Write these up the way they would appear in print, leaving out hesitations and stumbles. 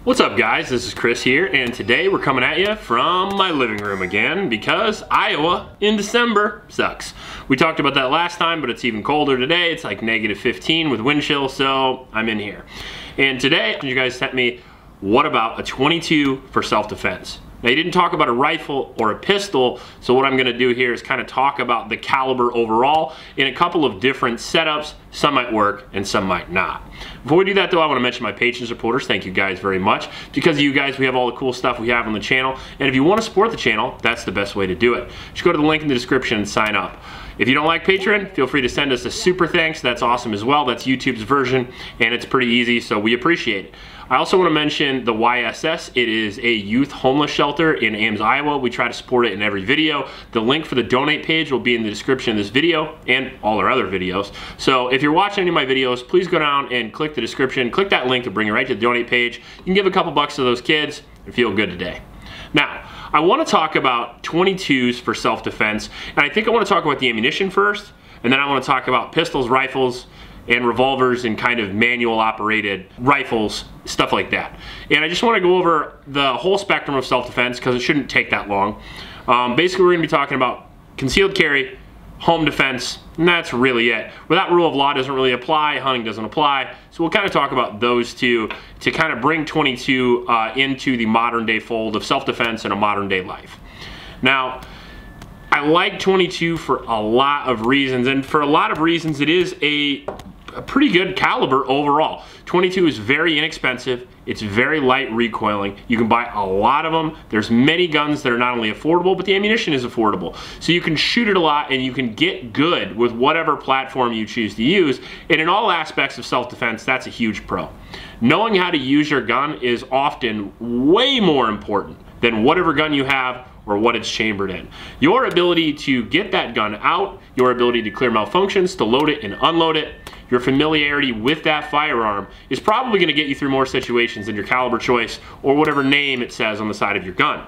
What's up guys, this is Chris here, and today we're coming at you from my living room again because Iowa in December sucks. We talked about that last time, but it's even colder today. It's like -15 with wind chill, so I'm in here. And today, you guys sent me, what about a 22 for self-defense? Now you didn't talk about a rifle or a pistol, so what I'm gonna do here is kind of talk about the caliber overall in a couple of different setups. Some might work and some might not. Before we do that though, I wanna mention my patrons and supporters. Thank you guys very much. Because of you guys, we have all the cool stuff we have on the channel. And if you wanna support the channel, that's the best way to do it. Just go to the link in the description and sign up. If you don't like Patreon, feel free to send us a super thanks. That's awesome as well. That's YouTube's version, and it's pretty easy, so we appreciate it. I also want to mention the YSS. It is a youth homeless shelter in Ames, Iowa. We try to support it in every video. The link for the donate page will be in the description of this video and all our other videos. So if you're watching any of my videos, please go down and click the description. Click that link to bring you right to the donate page. You can give a couple bucks to those kids and feel good today. Now, I want to talk about 22s for self-defense, and I think I want to talk about the ammunition first, and then I want to talk about pistols, rifles, and revolvers and kind of manual operated rifles, stuff like that. And I just want to go over the whole spectrum of self-defense because it shouldn't take that long. Basically, we're going to be talking about concealed carry, home defense, and that's really it. Well, that rule of law doesn't really apply, hunting doesn't apply, so we'll kind of talk about those two to kind of bring 22 into the modern day fold of self-defense and a modern day life. Now, I like 22 for a lot of reasons, and for a lot of reasons it is a pretty good caliber overall. 22 is very inexpensive, it's very light recoiling, you can buy a lot of them. There's many guns that are not only affordable, but the ammunition is affordable. So you can shoot it a lot and you can get good with whatever platform you choose to use, and in all aspects of self-defense, that's a huge pro. Knowing how to use your gun is often way more important than whatever gun you have or what it's chambered in. Your ability to get that gun out, your ability to clear malfunctions, to load it and unload it, your familiarity with that firearm is probably going to get you through more situations than your caliber choice or whatever name it says on the side of your gun.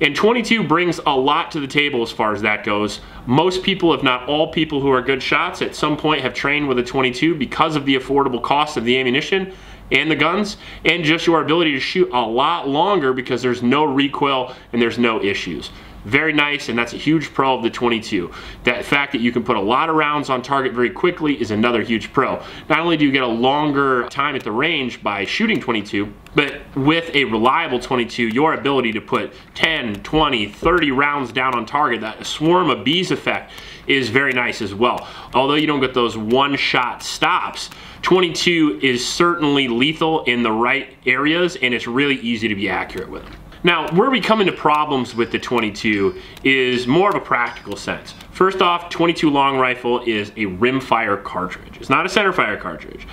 And 22 brings a lot to the table as far as that goes. Most people, if not all people who are good shots, at some point have trained with a 22 because of the affordable cost of the ammunition and the guns, and just your ability to shoot a lot longer because there's no recoil and there's no issues. Very nice, and that's a huge pro of the 22. That fact that you can put a lot of rounds on target very quickly is another huge pro. Not only do you get a longer time at the range by shooting 22, but with a reliable 22, your ability to put 10, 20, 30 rounds down on target, that swarm of bees effect, is very nice as well. Although you don't get those one-shot stops, 22 is certainly lethal in the right areas, and it's really easy to be accurate with them. Now, where we come into problems with the 22 is more of a practical sense. First off, 22 long rifle is a rimfire cartridge. It's not a centerfire cartridge.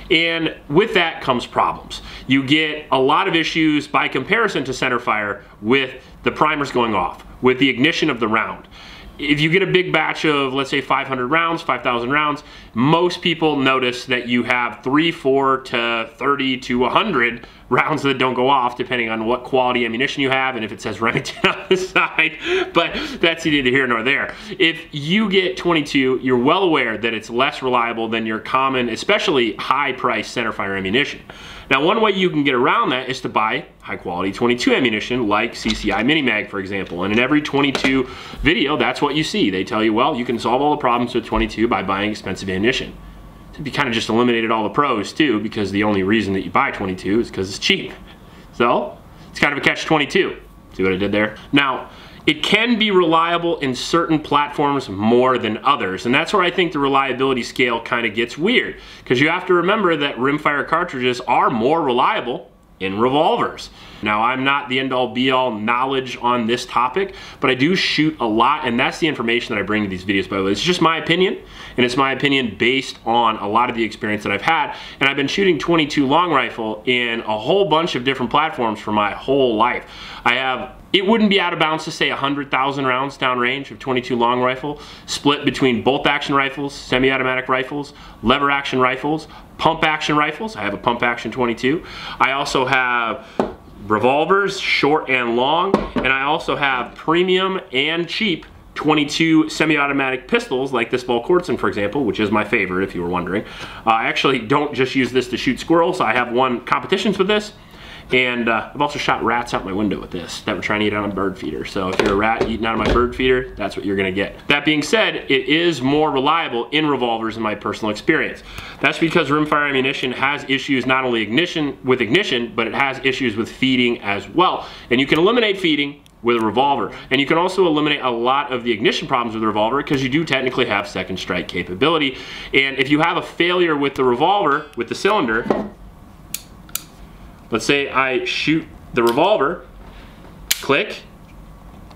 And with that comes problems. You get a lot of issues by comparison to centerfire with the primers going off, with the ignition of the round. If you get a big batch of, let's say, 500 rounds, 5,000 rounds, most people notice that you have 3, 4 to 30 to 100 rounds that don't go off, depending on what quality ammunition you have and if it says Remington on the side, but that's neither here nor there. If you get 22, you're well aware that it's less reliable than your common, especially high-priced centerfire ammunition. Now, one way you can get around that is to buy high-quality 22 ammunition, like CCI Mini Mag, for example. And in every 22 video, that's what you see. They tell you, well, you can solve all the problems with 22 by buying expensive ammunition. So you kind of just eliminated all the pros, too, because the only reason that you buy 22 is because it's cheap. So, it's kind of a catch-22. See what I did there? Now, it can be reliable in certain platforms more than others, and that's where I think the reliability scale kind of gets weird, because you have to remember that rimfire cartridges are more reliable in revolvers. Now, I'm not the end-all be-all knowledge on this topic, but I do shoot a lot, and that's the information that I bring to these videos, by the way. It's just my opinion, and it's my opinion based on a lot of the experience that I've had, and I've been shooting 22 long rifle in a whole bunch of different platforms for my whole life. It wouldn't be out of bounds to say 100,000 rounds downrange of 22 long rifle, split between bolt action rifles, semi-automatic rifles, lever action rifles, pump action rifles. I have a pump action 22. I also have revolvers, short and long, and I also have premium and cheap 22 semi-automatic pistols like this Volquartsen, for example, which is my favorite if you were wondering. I actually don't just use this to shoot squirrels. I have won competitions with this, And I've also shot rats out my window with this that were trying to eat on a bird feeder. So if you're a rat eating out of my bird feeder, that's what you're gonna get. That being said, it is more reliable in revolvers in my personal experience. That's because rimfire ammunition has issues not only with ignition, but it has issues with feeding as well. And you can eliminate feeding with a revolver. And you can also eliminate a lot of the ignition problems with a revolver because you do technically have second strike capability. And if you have a failure with the revolver, with the cylinder, let's say I shoot the revolver, click,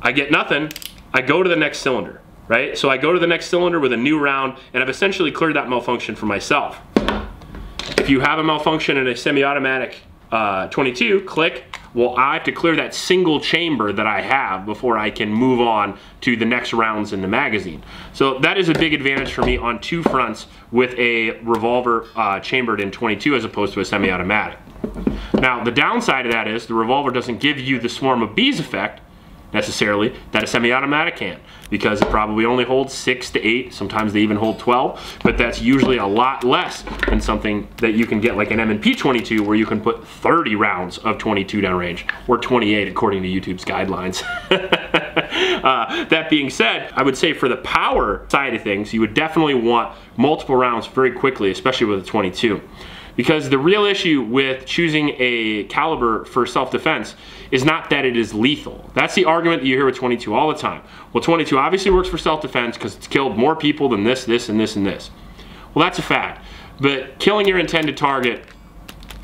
I get nothing, I go to the next cylinder, right? So I go to the next cylinder with a new round, and I've essentially cleared that malfunction for myself. If you have a malfunction in a semi-automatic 22, click, well, I have to clear that single chamber that I have before I can move on to the next rounds in the magazine. So that is a big advantage for me on two fronts with a revolver chambered in 22 as opposed to a semi-automatic. Now, the downside of that is the revolver doesn't give you the swarm of bees effect necessarily that a semi-automatic can, because it probably only holds 6 to 8, sometimes they even hold 12, but that's usually a lot less than something that you can get like an M&P 22 where you can put 30 rounds of 22 downrange, or 28 according to YouTube's guidelines. That being said, I would say for the power side of things, you would definitely want multiple rounds very quickly, especially with a 22. Because the real issue with choosing a caliber for self-defense is not that it is lethal. That's the argument that you hear with 22 all the time. Well, 22 obviously works for self-defense because it's killed more people than this, this, and this, and this. Well, that's a fact. But killing your intended target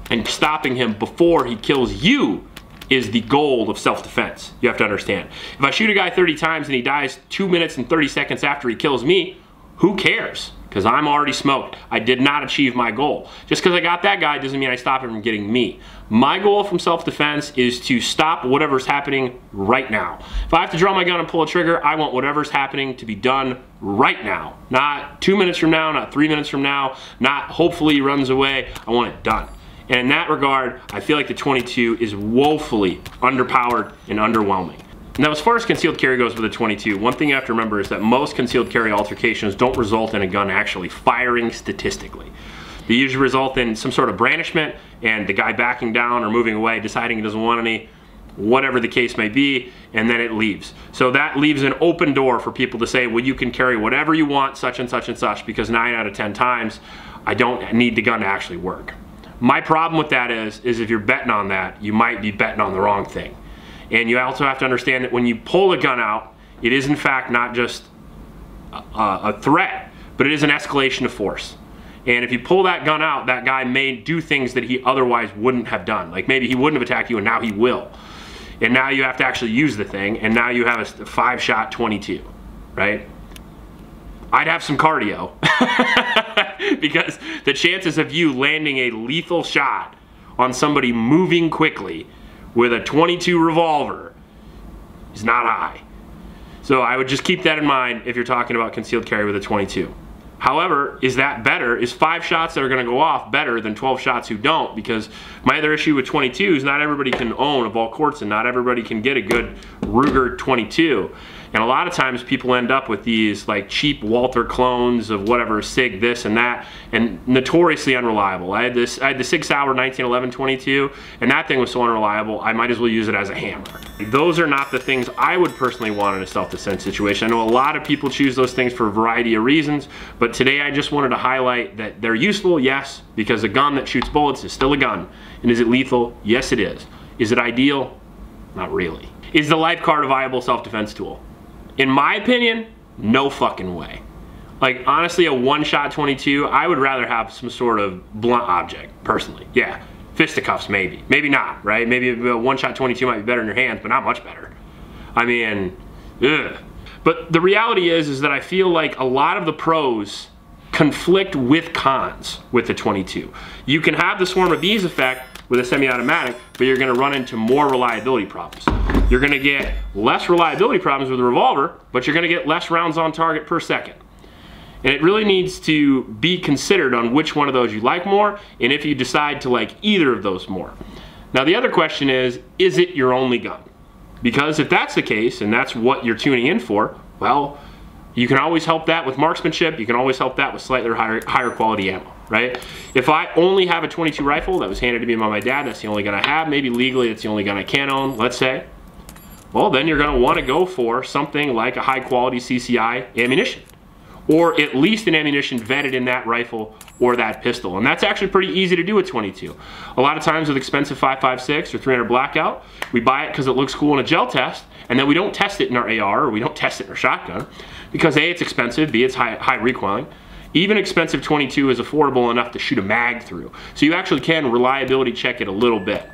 and stopping him before he kills you is the goal of self-defense. You have to understand. If I shoot a guy 30 times and he dies 2 minutes and 30 seconds after he kills me, who cares? Because I'm already smoked. I did not achieve my goal. Just because I got that guy doesn't mean I stop him from getting me. My goal from self-defense is to stop whatever's happening right now. If I have to draw my gun and pull a trigger, I want whatever's happening to be done right now. Not 2 minutes from now, not 3 minutes from now, not hopefully he runs away. I want it done. And in that regard, I feel like the 22 is woefully underpowered and underwhelming. Now, as far as concealed carry goes with a 22, one thing you have to remember is that most concealed carry altercations don't result in a gun actually firing statistically. They usually result in some sort of brandishment and the guy backing down or moving away, deciding he doesn't want any, whatever the case may be, and then it leaves. So that leaves an open door for people to say, well, you can carry whatever you want, such and such and such, because 9 out of 10 times, I don't need the gun to actually work. My problem with that is if you're betting on that, you might be betting on the wrong thing. And you also have to understand that when you pull a gun out, it is in fact not just a threat, but it is an escalation of force. And if you pull that gun out, that guy may do things that he otherwise wouldn't have done. Like maybe he wouldn't have attacked you and now he will. And now you have to actually use the thing, and now you have a 5-shot 22, right? I'd have some cardio because the chances of you landing a lethal shot on somebody moving quickly with a 22 revolver is not high. So I would just keep that in mind if you're talking about concealed carry with a 22. However, is that better? Is 5 shots that are gonna go off better than 12 shots who don't? Because my other issue with 22 is not everybody can own a Vol Quartz and not everybody can get a good Ruger 22. And a lot of times people end up with these like cheap Walther clones of whatever, SIG this and that, and notoriously unreliable. I had the SIG Sauer 1911 22, and that thing was so unreliable, I might as well use it as a hammer. Those are not the things I would personally want in a self-defense situation. I know a lot of people choose those things for a variety of reasons, but today I just wanted to highlight that they're useful, yes, because a gun that shoots bullets is still a gun. And is it lethal? Yes, it is. Is it ideal? Not really. Is the life card a viable self-defense tool? In my opinion, no fucking way. Like, honestly, a 1-shot 22, I would rather have some sort of blunt object, personally. Yeah, fisticuffs maybe. Maybe not, right? Maybe a 1-shot 22 might be better in your hands, but not much better. I mean, ugh. But the reality is that I feel like a lot of the pros conflict with cons with the 22. You can have the swarm of bees effect with a semi-automatic, but you're gonna run into more reliability problems. You're gonna get less reliability problems with a revolver, but you're gonna get less rounds on target per second. And it really needs to be considered on which one of those you like more, and if you decide to like either of those more. Now the other question is it your only gun? Because if that's the case, and that's what you're tuning in for, well, you can always help that with marksmanship, you can always help that with slightly higher quality ammo. right? If I only have a 22 rifle that was handed to me by my dad, that's the only gun I have, maybe legally it's the only gun I can own, let's say, well, then you're gonna wanna go for something like a high quality CCI ammunition, or at least an ammunition vetted in that rifle or that pistol. And that's actually pretty easy to do with 22. A lot of times with expensive 5.56 or 300 Blackout, we buy it because it looks cool in a gel test, and then we don't test it in our AR, or we don't test it in our shotgun, because A, it's expensive, B, it's high recoiling. Even expensive 22 is affordable enough to shoot a mag through. So you actually can reliability check it a little bit.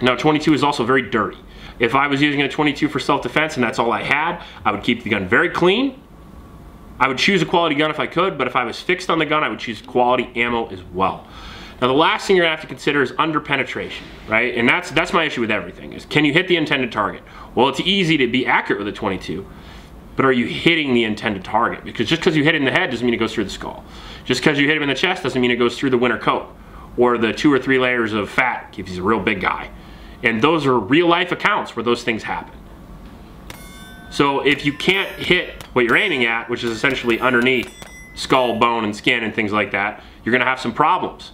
Now 22 is also very dirty. If I was using a 22 for self-defense and that's all I had, I would keep the gun very clean. I would choose a quality gun if I could, but if I was fixed on the gun, I would choose quality ammo as well. Now the last thing you're gonna have to consider is under penetration, right? And that's my issue with everything, is can you hit the intended target? Well, it's easy to be accurate with a 22, but are you hitting the intended target? Because just because you hit it in the head doesn't mean it goes through the skull. Just because you hit him in the chest doesn't mean it goes through the winter coat, or the 2 or 3 layers of fat if he's a real big guy. And those are real life accounts where those things happen. So if you can't hit what you're aiming at, which is essentially underneath skull, bone, and skin and things like that, you're gonna have some problems.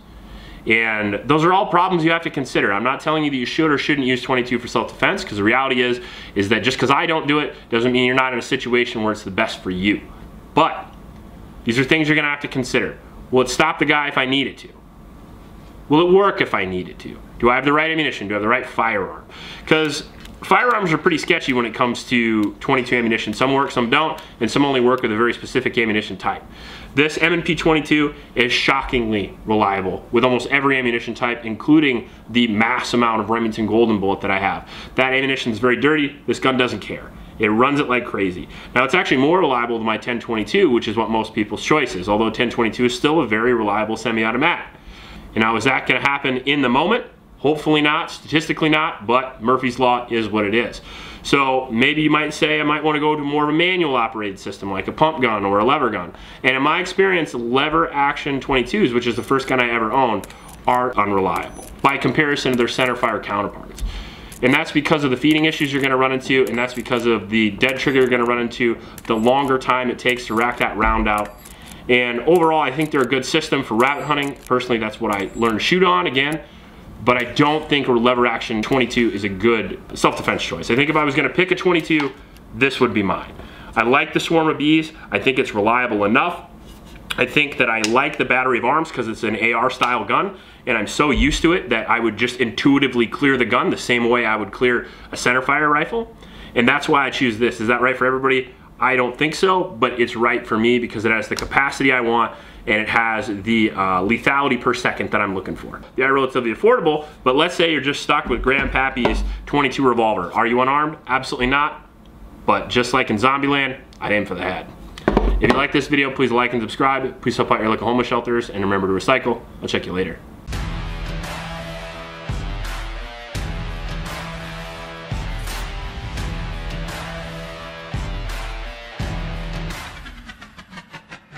And those are all problems you have to consider. I'm not telling you that you should or shouldn't use 22 for self-defense, because the reality is that just because I don't do it doesn't mean you're not in a situation where it's the best for you. But these are things you're gonna have to consider. Will it stop the guy if I need it to? Will it work if I need it to? Do I have the right ammunition? Do I have the right firearm? Because firearms are pretty sketchy when it comes to 22 ammunition. Some work, some don't, and some only work with a very specific ammunition type. This M&P 22 is shockingly reliable with almost every ammunition type, including the mass amount of Remington Golden Bullet that I have. That ammunition is very dirty. This gun doesn't care. It runs it like crazy. Now it's actually more reliable than my 1022, which is what most people's choice is, although 1022 is still a very reliable semi-automatic. And now is that gonna happen in the moment? Hopefully not, statistically not, but Murphy's Law is what it is. So maybe you might say I might want to go to more of a manual operated system like a pump gun or a lever gun. And in my experience, lever action 22s, which is the first gun I ever owned, are unreliable by comparison to their centerfire counterparts. And that's because of the feeding issues you're gonna run into, and that's because of the dead trigger you're gonna run into, the longer time it takes to rack that round out. And overall, I think they're a good system for rabbit hunting. Personally, that's what I learned to shoot on again. But I don't think a lever action 22 is a good self-defense choice. I think if I was gonna pick a 22, this would be mine. I like the Swarm of Bees. I think it's reliable enough. I think that I like the battery of arms because it's an AR style gun, and I'm so used to it that I would just intuitively clear the gun the same way I would clear a centerfire rifle. And that's why I choose this. Is that right for everybody? I don't think so, but it's right for me because it has the capacity I want, and it has the lethality per second that I'm looking for. They are relatively affordable, but let's say you're just stuck with Grandpappy's 22 revolver. Are you unarmed? Absolutely not. But just like in Zombieland, I'd aim for the head. If you like this video, please like and subscribe. Please help out your local homeless shelters, and remember to recycle. I'll check you later.